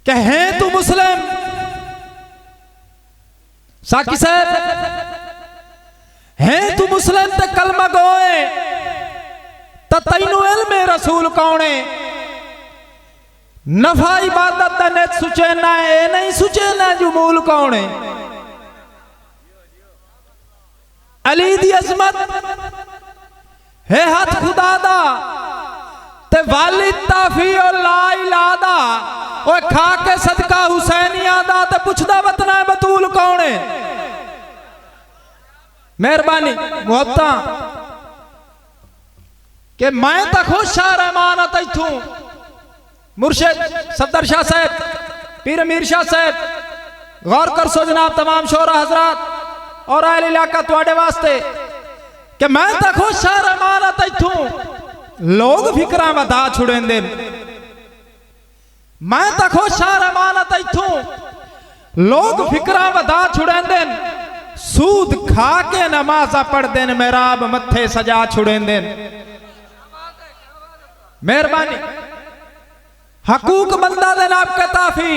कि हैं तू मुस्लिम साकी साहब, हैं तू मुस्लिम ते कलमा गोए तो तैनू इल्मे रसूल कौने। नफा इबादत दा नेत सुचेना है, ए नहीं सुचेना जो मूल कौने। अली दी अजमत है हाथ खुदा दा ते वालिद ताफी और ला इलाहा दा। ओए खा के सदका हुसैनिया दा ते पुछदा वतना बतूल कौन है। मेहरबानी मोहब्बता के मैं तो खुश आ रहमान तैथू मुर्शिद सफदर शाह साहब, पीर अमीर शाह साहब, गौर कर सो जनाब तमाम शोरा हजरात और आयल इलाका तुहाडे वास्ते कि मैं तो खुश आ रहमान तैथू लोग फिक्रा वधा छुड़ेंदे। मैं तो खुश आ रहमान तैथू लोग फिक्रा वधा छुड़ेंदे। सूद खा के नमाजा पढ़ते मेहराब मथे सजा छुड़ेंदे। मेहरबानी हकूक बंदा दे नाब के ताफी,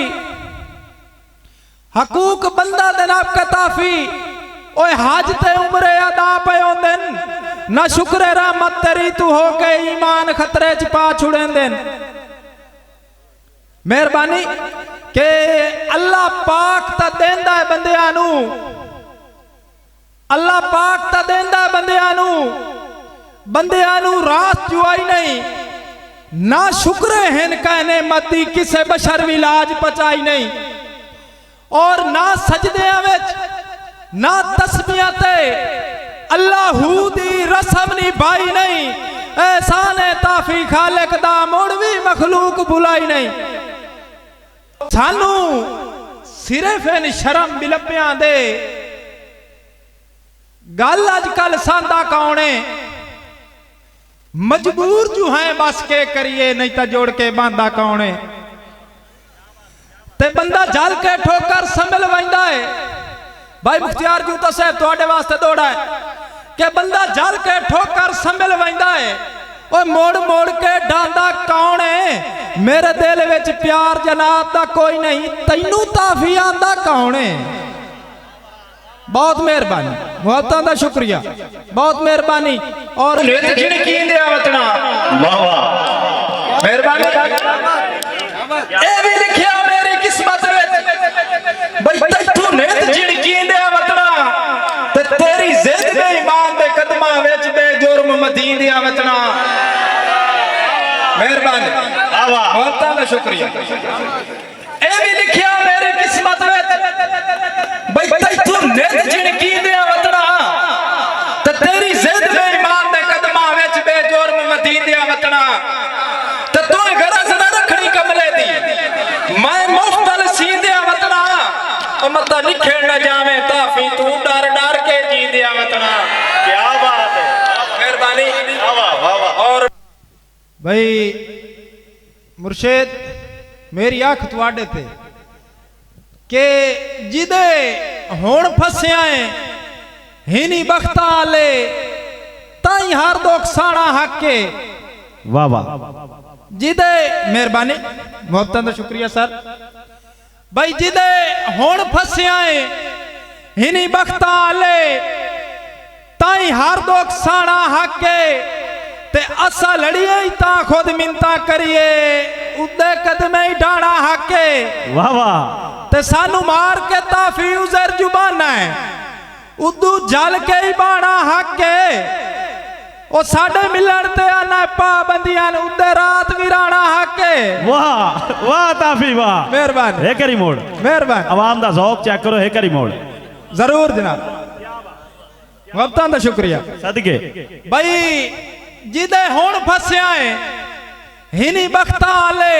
हकूक बंदा दे नाब के ताफी। ओए हाज ते उम्रे अदा पे होंदे ना शुक्र रहमत तेरी तू हो के ईमान खतरे च पा छुड़ेंदे। मेहरबानी के अल्लाह पाक ता देंदा है बंदियां नू, अल्लाह पाक ता देंदा है बंदियां नू रात जुआई नहीं। ना शुक्र है कहने मती किसे बशर विलाज पचाई नहीं। और ना सजदियां विच ना तस्बियां ते अल्लाहू दी रस्म निभाई नहीं। एहसान ताफी खालिक दा मुड़ भी मखलूक बुलाई नहीं। सानू सिर्फ इन शर्म बिलपियां दे गल अजकल सांदा कौने। मजबूर जो है बस के करिए नहीं तो जोड़ के बांधा कौने। ते बंदा जल के ठोकर संभल वैंदा है। भाई मुख्तियार जूता साहब तुहाडे वास्ते दौड़ा है कि बंदा जल के ठोकर संभल वैंदा है। ओए मोड़ मोड़ के डांदा कौन है। मेरे दिल विच प्यार जनाब दा कोई नहीं, तैनू ताफी आंदा कौन है। बहुत मेहरबानी मोहब्बतां दा शुक्रिया, बहुत मेहरबानी। और मेहरबानी ए भी लिखिया मेरी किस्मत विच भाई तैथू नेत झिड़कींदे वतना ते तेरी जिद दे ईमान दे कदमां विच बेजुर्म मदीनिया वतना। मेहरबानी मोहब्बतां दा शुक्रिया। ए भी लिखिया मेरी किस्मत विच भाई तैथू नेत झिड़कींदे वतना ते तेरी जिद दे ईमान दे कदमां विच बेजुर्म मदीनिया वतना। ते तू गरज न रखनी कमले दी मैं मुफ्तल सींदे वतना। मत निखेड़ न जावे ताफी तू डर डर के जींदे वतना। क्या बात है, मेहरबानी। और भाई मुर्शिद मेरी आंख तुहाडे ते के जिदे हुण फसिया है हिनी बख्ता आले ताई हर दोख साड़ा हके। वाह वाह जिदे मेहरबानी मोहब्बतां दा शुक्रिया सर। भाई जिदे हुण फसिया है हिनी बख्ता आले ताई हर दोख साड़ा हके। ते असा लड़िए ता खुद मिन्ता करिए उदे कदमे ही डाना हके। वाह वाह ते सानू मार के ताफी उजर जुबाना है उदू जल के ही बाना हके। ओ साडे मिलन ते आना पाबंदियां उदे रात विराना हके। वाह वाह ताफी वाह, मेहरबानी। है करी मोड़, मेहरबानी। आवाम दा ज़ौक चेक करो, है करी मोड़। जरूर जनाब मोहब्बतां दा शुक्रिया सदके। भाई जिदे हुण फसिया है हिनी बख्ता आले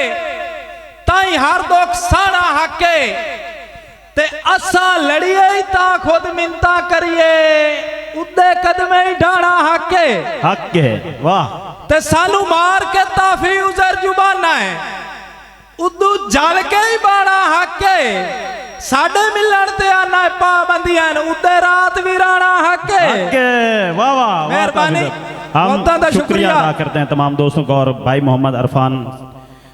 ताई हर दोख साड़ा हके। ते असा लड़िए ता खुद मिन्ता करिए उदे कदमे ही डाना हके। हक है वाह। ते सानू मार के ताफी उजर जुबाना है उदू जल के ही बाड़ा हके। साडे मिलन ते आना पाबंदियां उदे रात विराना हके। वाह वाह मेहरबानी। हम शुक्रिया अदा करते हैं तमाम दोस्तों का और भाई मोहम्मद अरफान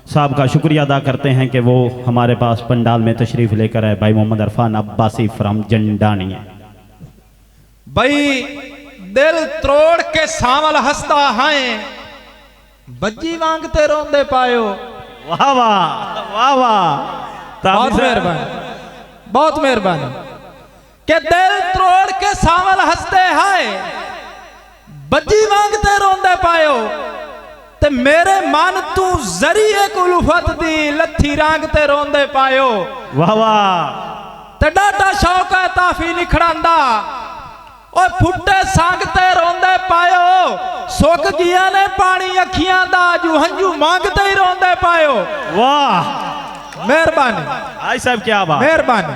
साहब का शुक्रिया अदा करते हैं कि वो हमारे पास पंडाल में तशरीफ लेकर आए। भाई मोहम्मद अरफान अब्बासी फ्रॉम जंडानी है। भाई दिल त्रोड़ के सावल हंसता है, बज्जी मांगते रोंदे पायो। वाह वाह वाह वाह, बहुत मेहरबानी, बहुत मेहरबानी। के दिल त्रोड़ के सावल हंसते हैं, बज्जी मांगते रोंदे पायो। ते मेरे मन तू जरिए कुलफत दी लथी रांगते रोंदे पायो। वाह वाह, ते डाटा शौक है ताफी लिखड़ांदा, ओ फुट्टे सांगते रोंदे पायो। सुक गया ने पानी अखियां दा, जू हंजू मांगते ही रोंदे पायो। वाह, मेहरबानी भाई साहब, क्या बात, मेहरबानी,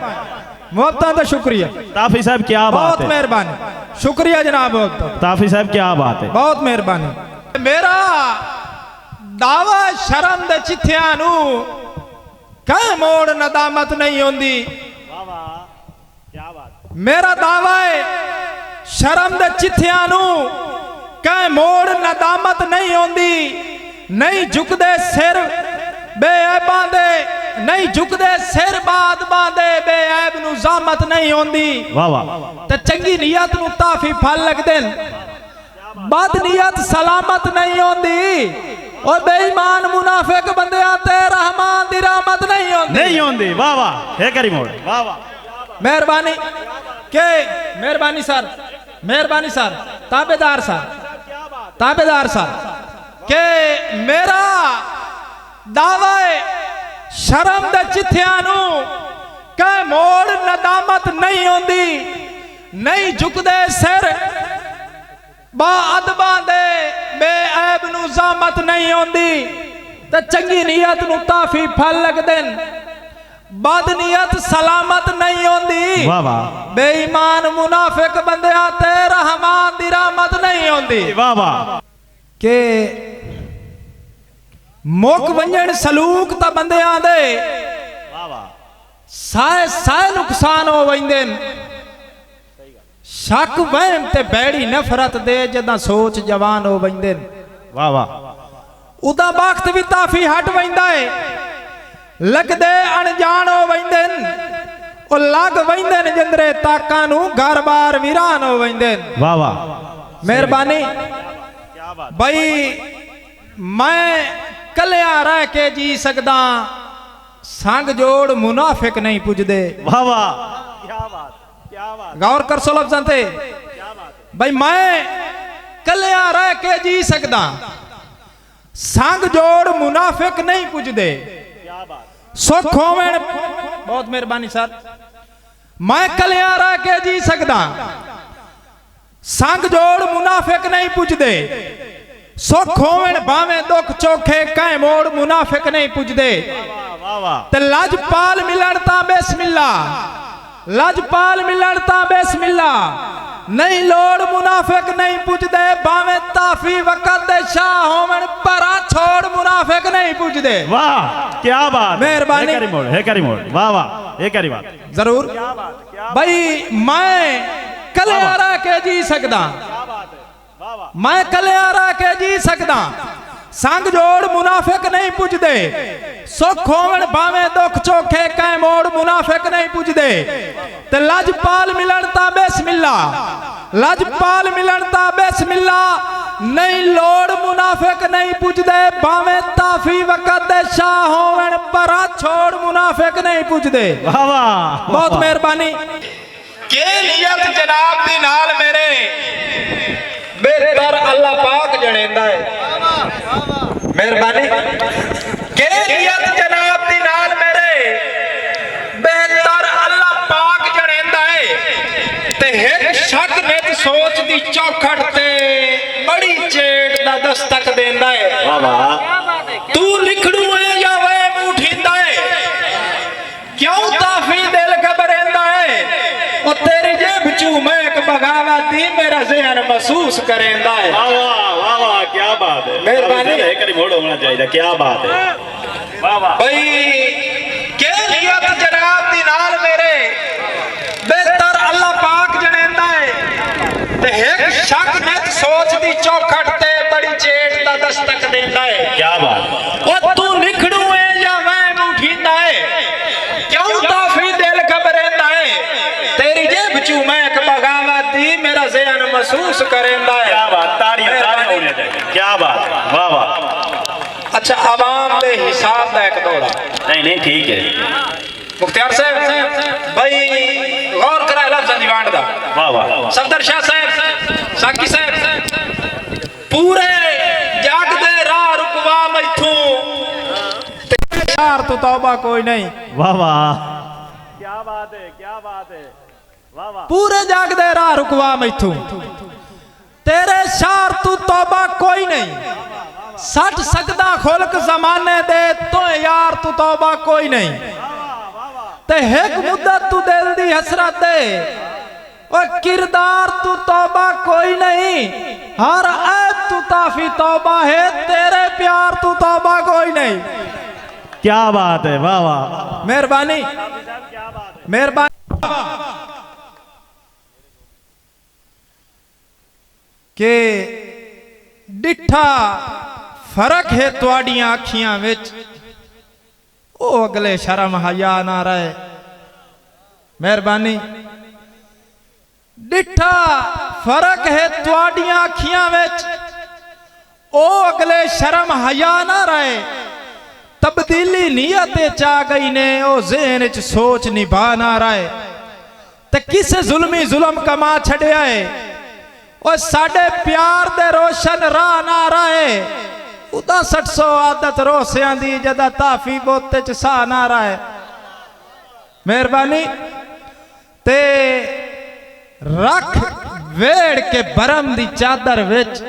मोहब्बत का शुक्रिया। ताफी साहब क्या बात बहुत है, मेहरबानी, शुक्रिया जनाब। ताफी साहब क्या बात है, बहुत मेहरबानी। मेरा दावा शर्म दे चिट्ठियां नू कह मोड़ नदामत नहीं होंदी। क्या बात, मेरा दावा है शर्म दे चिट्ठियां नू कह मोड़ नदामत नहीं होंदी। नहीं झुकदे सिर बेऐबां दे, नहीं झुकदे सिर बाद बांदे बेऐब नू ज़ामत नहीं होंदी। वाह वाह, ते चंगी नीयत नू ताफी फल लगदे, बद नीयत सलामत नहीं होंदी। और बेईमान मुनाफिक बंदियां ते रहमान दी रहमत नहीं होंदी, नहीं होंदी। वाह वाह, है करी मोड़, वाह वाह, मेहरबानी के मेहरबानी सर, मेहरबानी सर, ताबेदार सर, ताबेदार सर के मेरा दावा है शर्म दे चिट्ठियां नू के मोड़ नदामत नहीं होंदी। नहीं झुकदे सिर बा अदबा दे बेऐब नू ज़ामत नहीं होंदी। ते चंगी नीयत नू ताफी फल लगदे, बद नीयत सलामत नहीं होंदी। वाह वाह, बेईमान मुनाफिक बंदियां ते रहमान दी रहमत नहीं होंदी। वाह वाह, के मुक वंजन सलूक ता बंदियां दे वाह वाह, साए साए नुकसान हो वंदे। शक वहम ते बैड़ी नफरत दे जदा सोच जवान हो वंदे। वाह वाह, उदा वक्त भी ताफी हट वंदा है, लगदे अनजान हो वंदे। ओ लग वंदे जिंदरे ताका नू घर बार वीरान हो वंदे। वाह वाह, मेहरबानी क्या बात, भाई मैं कलिया रह के जी सकदा, संग जोड़ मुनाफिक नहीं पुजदे। वाह वाह, क्या बात, क्या बात, गौर कर सो लफ्ज़ां ते। भाई मैं कलिया रह के जी सकदा, संग जोड़ मुनाफिक नहीं पुजदे। सुख होवेण, बहुत मेहरबानी सर। मैं कलिया रह के जी सकदा, संग जोड़ मुनाफिक नहीं पुजदे। सुख होवेण भावें दुख चोखे, कह मोड़ मुनाफिक नहीं पुजदे। वाह वाह, ते लजपाल मिलन ता बिस्मिल्ला, लजपाल मिलन ता बिस्मिल्ला। नहीं लोड़ मुनाफिक नहीं पुजदे, भावें ताफी वक़्त दे शाह होवन, परा छोड़ मुनाफिक नहीं पुजदे। वाह, क्या बात, मेहरबानी, है करी मोड़, है करी मोड़, वाह वाह, है करी बात, जरूर। भाई मैं कलिया रह के जी सकदा, मैं कलिया रह के जी सकदा, संग जोड़ मुनाफिक नहीं पुजदे। सुख होवन भावें दुख चोखे, कह मोड़ मुनाफिक नहीं पुजदे। ते लजपाल मिलन ता बिस्मिल्ला, लजपाल मिलन ता बिस्मिल्ला। नहीं लोड़ मुनाफिक नहीं पुजदे, भावें ताफी वक़्त दे शाह होवन, परा छोड़ मुनाफिक नहीं पुजदे। वाह वाह, बहुत मेहरबानी। के नियत जनाब दी नाल मेरे बेहतर अल्लाह पाक जनेंदा है। मेहरबानी। के नियत जनाब दी नाल मेरे बेहतर अल्लाह पाक जनेंदा है। ते एक शक नित सोच दी चौखट ते बड़ी चेट दा दस्तक देंदा है। वाह वाह, तू लिखड़ू है या वे मुठींदा है, क्यों ताफी दिल घबरेंदा है। और तेरी जेब चू महक बगावती मेरा ज़हन महसूस करेंदा है। वाह वाह, वाह वाह, क्या बात है, मेहरबानी, है करी मोड़ होना चाहिए, क्या बात है, वाह वाह। भाई के नियत जनाब दी नाल मेरे बेहतर अल्लाह पाक जनेंदा है। ते एक शक नित सोच दी चौखट ते बड़ी चेट दा दस्तक देंदा है। क्या बात, और तू लिखड़ू मेरा ज़हन महसूस करेंदा है। क्या बात, ताड़ियां ताड़ियां होनी चाहिए, क्या बात, वाह वाह। अच्छा आवाम दे हिसाब दा एक दौड़ा नहीं नहीं ठीक है, मुख्तियार साहब भाई गौर करा लफ्ज़ दीवान दा। वाह वाह। सफदर शाह साहब, साकी साहब, पूरे जागदे राह रुकवा मैथू तेरे शार तो तौबा कोई नहीं। वाह वाह, क्या बात है, क्या बात है, वाह वाह। पूरे जागदे राह रुकवा मैथू तेरे शार तू तौबा कोई नहीं। सट सकदा खुलक जमाने दे तो यार तू तौबा कोई नहीं। ते एक मुद्दत तू दिल दी हसरत दे और किरदार तू तौबा कोई नहीं। हर ऐब तू ताफी तौबा है, तेरे प्यार तू तौबा कोई नहीं। क्या बात है, वाह वाह। मेहरबानी मेहरबानी। के डिठा फर्क है तुहाडियां अखियां विच, ओ अगले शर्म हया ना रहे। मेहरबानी। डिठा फर्क है तुहाडियां अखियां विच, ओ अगले शर्म हया ना रहे। तब्दीली नीयत चा गई ने, ओ ज़हन च सोच निभा ना रहे। ते किस जुल्मी जुल्म कमा छड़िया है, और साडे प्यार दे रोशन राह ना रहे। उदा 600 आदत रोसियां दी जदा ताफी बोते च सा ना रहे। मेहरबानी। ते रख वेड़ के बरम दी चादर विच,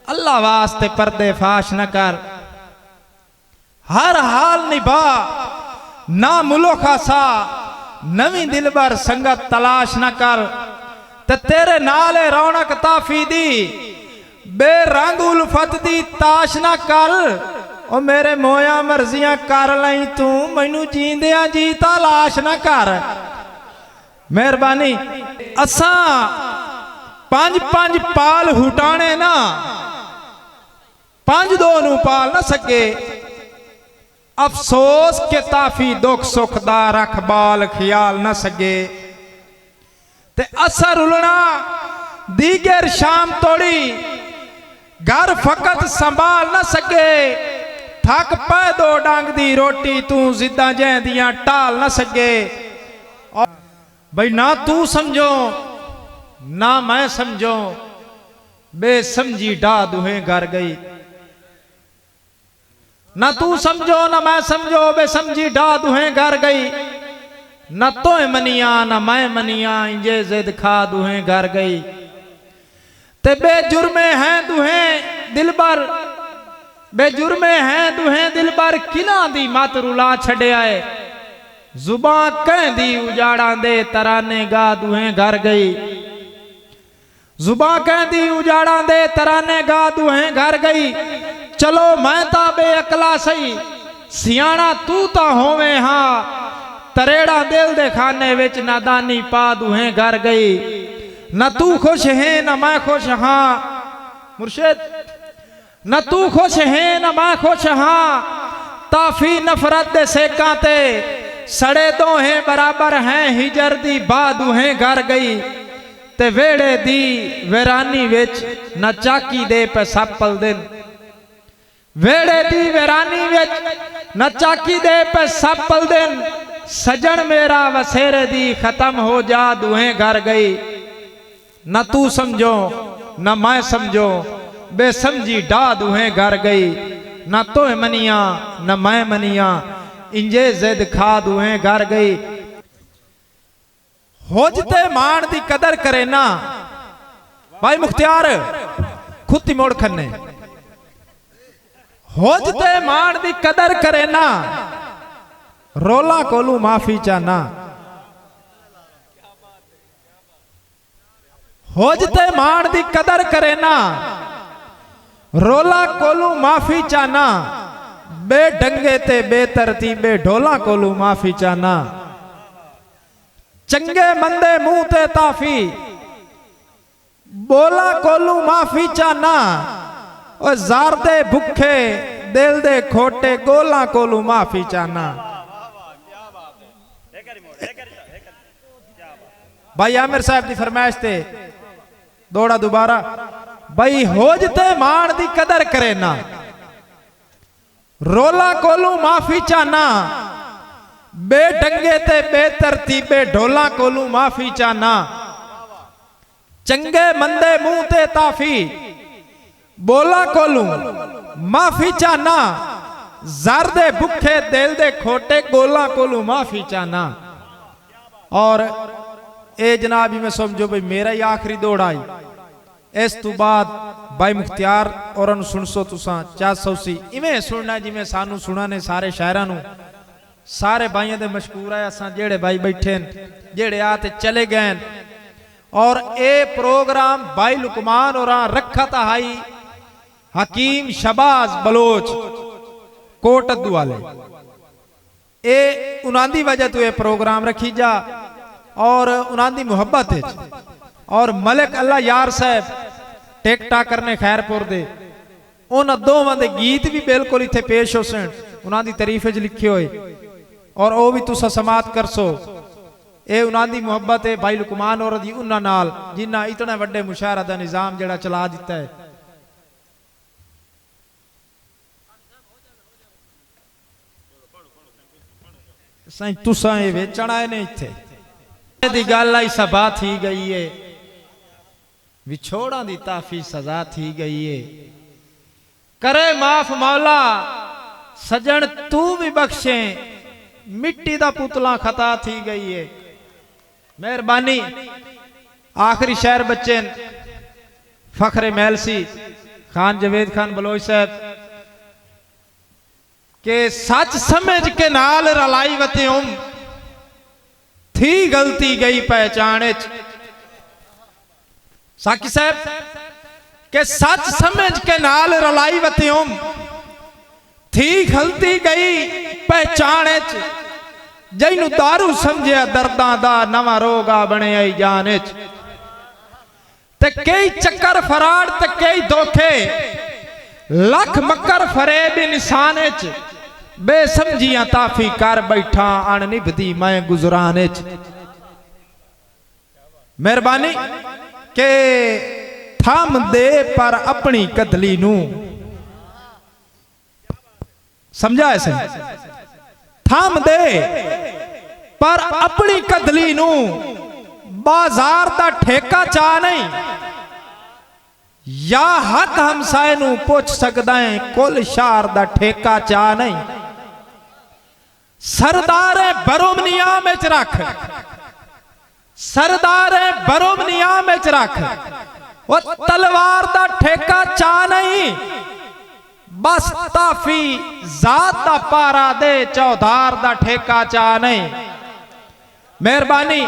अल्लाह वास्ते पर्दे फाश न कर। हर हाल निभा ना मुलोखा सा, नवी दिलबर संगत तलाश न कर। ते तेरे नाले रौनक ताफी दी, बेरंग उल्फत दी ताश ना कर। ओ मेरे मोया मर्जियां कर लई तू, मैनू जींदियां जी तलाश ना कर। मेहरबानी। असा 5-5 पाल हुटाने ना, 5-2 नू पाल ना सके। अफसोस के ताफी दुख सुख दा रख बाल ख्याल न सके। ते असर उलना दीगर शाम तोड़ी, घर फकत संभाल न सके। थक पै 2 डांग दी रोटी, तू जिद्दां जैंदियां टाल न सके। और भाई ना तू समझो ना मैं समझो, बेसमझी डा दुहें घर गई। ना तू समझो ना मैं समझो, बेसमझी डा दुहें घर गई। न तो मनिया न मैं मनिया, इंजे जिद खा दुहें घर गई। ते बेजुर्मे हैं दुहें दिलबर, बेजुर्मे हैं दुहें दिलबर। किला दी मत रुला छड़े आए, जुबां कहंदी उजाड़ा दे तराने गा दुहें घर गई। जुबां कहंदी उजाड़ा दे तराने गा दुहें घर गई। चलो मैं ता बेअकला सही, सियाणा तू ता होवे हाँ। तरेड़ा दिल दे खाने विच नादानी पा दुहें घर गई। न तू खुश है न मैं खुश हाँ मुर्शिद, न तू खुश है न मैं खुश हाँ। ताफी नफरत दे सेकां ते, सड़े दोहें बराबर हैं। हिजर दी बा दुहें घर गई। ते वेड़े दी वेरानी विच न चाकी दे पे सपल दिन। वेड़े दी वेरानी विच न चाकी दे पे सपल दिन। सजन मेरा वसेरे दी खत्म हो जा दुहें घर गई। न तू समझो न मैं समझो, बेसमझी डा दुहें घर गई। न तो मनिया न मैं मनिया, इंजे जिद खा दुहें घर गई। होजते मान दी कदर करे ना, भाई मुख्तियार खुद मोड़ खन्ने। होजते मान दी कदर करे ना, रोला कोलू माफी चाना। होजते मान दी कदर करे ना, रोला कोलू माफी चाना। बेढंगे ते बेतरतीबे ढोला कोलू माफी चाना। चंगे मंदे मुंह ते ताफी, बोला कोलू माफी चाना। और जार दे भुखे दिल दे खोटे गोला कोलू माफी चाना। भाई आमिर साहब की फरमाइश थे दौड़ा दोबारा भाई होजते मान दी कदर करे ना रोला कोलू माफी चाहना बेढंगे ते बेतरतीबे ढोला कोलू माफी चाहना चंगे मंदे मुंह ते ताफी बोला कोलू माफी चाहना ज़र दे भुखे दिल दे खोटे गोला कोलू माफी चाहना। और ए जनाब ही मैं समझो भाई मेरा ही आखिरी दौड़ आई इस तो बाद भाई मुख्तियार और सुन सो तुसा 400 इवें सुनना जिमें सानू सुना ने सारे शायरां नू सारे भाइयों दे मशकूर है असां जेड़े भाई बैठे जेड़े आते चले गए। और ए प्रोग्राम भाई लुकमान और रखा था हाई हकीम शबाज बलोच कोट अद्दू वाले ए उनांदी वजह तो ये प्रोग्राम रखी जा और उनांदी मुहब्बत है। और मलिक अल्लाह यार साहब टेकटा करने खैरपुर दे उन दोवां दे गीत भी बिल्कुल इत्थे पेश हो सन उनांदी तारीफ च लिखे हुए और वो भी तुसा समात कर सो। ए उनांदी मुहब्बत है भाई लुकमान और दी उन्हां नाल जिन्ना इतना वड्डे मुशायरा दा निजाम जेड़ा चला दिता है। साईं तुसा ये वेचण आए ने इत्थे दी गल आई सबा थी गई है विछोड़ा दी ताफी सजा थी गई है करे माफ मौला सजन तू भी बख्शे मिट्टी दा पुतला खता थी गई है। मेहरबानी आखिरी शहर बच्चे फखरे महलसी खान जवेद खान बलोच साहब के सच समझ के नाल रलाई वते थी गलती गई पहचाने साकी साहब के सच समझ के नाल रलाई वते थी गलती गई पहचाने जैनू दारू समझिया दर्दां दा नवा रोगा बने आई जाने ते कई चक्कर फराड ते कई धोखे लख मकर फरेब इंसान बेसमझिया ताफी कर बैठा अण निभदी मैं गुजराने। मेहरबानी के थम दे पर अपनी कदली नू समझा ऐसे थम दे पर अपनी कदली नू बाजार दा ठेका चा नहीं या हक हमसाए नू पुछ सकदा है कुल शहर दा ठेका चा नहीं। सरदार बरोम नियाम च रख सरदार बरोम नियाम च रख वो तलवार दा ठेका चा नहीं बस ताफी जात दा पारा दे चौधार दा ठेका चा नहीं। मेहरबानी